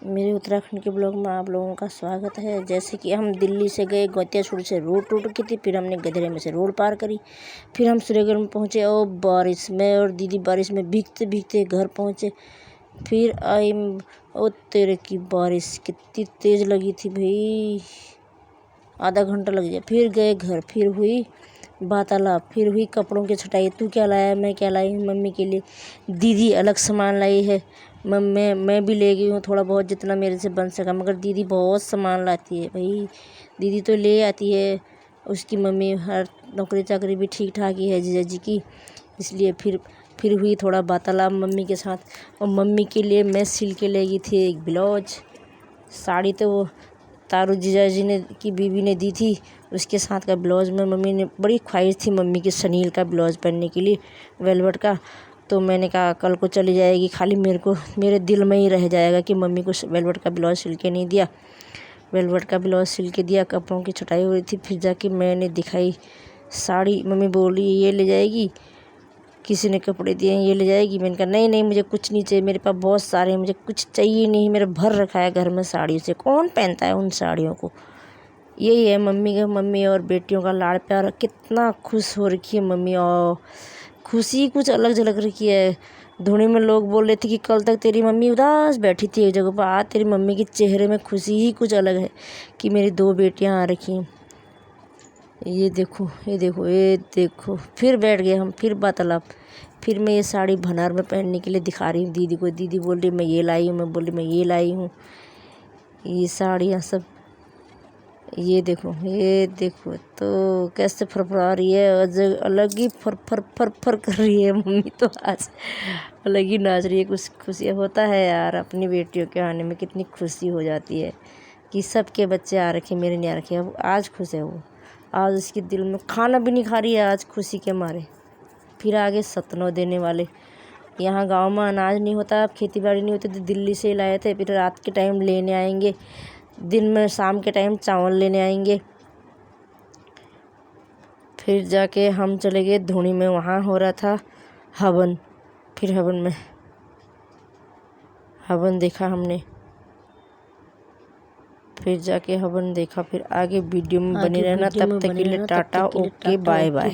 मेरे उत्तराखंड के ब्लॉग में आप लोगों का स्वागत है। जैसे कि हम दिल्ली से गए गोतियाछोड़ से रोड टूट की थी, फिर हमने गधरे में से रोड पार करी, फिर हम सूर्यगढ़ में पहुँचे और बारिश में और दीदी बारिश में भीगते भीगते घर पहुँचे। फिर आई ओ तेरे की बारिश कितनी तेज़ लगी थी भाई, आधा घंटा लग गया। फिर गए घर, फिर हुई वार्तालाप, फिर हुई कपड़ों की छटाई। तू क्या लाया, मैं क्या लाई हूँ मम्मी के लिए। दीदी अलग सामान लाई है, मैं भी ले गई हूँ थोड़ा बहुत जितना मेरे से बन सका, मगर दीदी बहुत सामान लाती है भाई। दीदी तो ले आती है, उसकी मम्मी हर नौकरी चाकरी भी ठीक ठाक ही है जीजा जी की, इसलिए फिर हुई थोड़ा वार्तालाप मम्मी के साथ। और मम्मी के लिए मैं सिल के ले गई थी एक ब्लाउज। साड़ी तो वो तारू जीजा जी ने की बीवी ने दी थी, उसके साथ का ब्लाउज में मम्मी ने बड़ी ख्वाहिश थी मम्मी की सनील का ब्लाउज पहनने के लिए वेलवेट का। तो मैंने कहा कल को चली जाएगी, खाली मेरे दिल में ही रह जाएगा कि मम्मी को वेलवेट का ब्लाउज सिल के नहीं दिया। वेलवेट का ब्लाउज सिल के दिया, कपड़ों की छटाई हो रही थी, फिर जाके मैंने दिखाई साड़ी। मम्मी बोली ये ले जाएगी, किसी ने कपड़े दिए हैं ये ले जाएगी। मैंने कहा नहीं नहीं, मुझे कुछ नहीं चाहिए, मेरे पास बहुत सारे हैं, मुझे कुछ चाहिए नहीं, मेरा भर रखा है घर में साड़ियों से, कौन पहनता है उन साड़ियों को। यही है मम्मी और बेटियों का लाड़ प्यार। कितना खुश हो रखी है मम्मी, और खुशी कुछ अलग झलक रखी है। धोनी में लोग बोल रहे थे कि कल तक तेरी मम्मी उदास बैठी थी एक जगह पर, आज तेरी मम्मी के चेहरे में खुशी ही कुछ अलग है कि मेरी 2 बेटियां आ रखी हैं। ये देखो ये देखो ये देखो, फिर बैठ गए हम, फिर वार्तालाप। फिर मैं ये साड़ी भनार में पहनने के लिए दिखा रही हूँ दीदी को। दीदी बोल रही मैं ये लाई हूँ, मैं बोली मैं ये लाई हूँ। ये साड़ियाँ सब ये देखो तो कैसे फरफरा रही है, अलग ही फर फर फर फर कर रही है मम्मी तो आज अलग ही नाच रही है। कुछ खुशी होता है यार, अपनी बेटियों के आने में कितनी खुशी हो जाती है कि सबके बच्चे आ रखे मेरे नहीं आ रखे। अब आज खुश है वो, आज उसके दिल में खाना भी नहीं खा रही है आज खुशी के मारे। फिर आगे सतनों देने वाले, यहाँ गांव में अनाज नहीं होता, खेती बाड़ी नहीं होती, तो दिल्ली से लाए थे, फिर रात के टाइम लेने आएंगे, दिन में शाम के टाइम चावल लेने आएंगे। फिर जाके हम चले गए धोनी में, वहाँ हो रहा था हवन। फिर हवन देखा हमने, फिर जाके हवन देखा। फिर आगे वीडियो में बने रहना, तब तक के लिए टाटा ओके बाय बाय।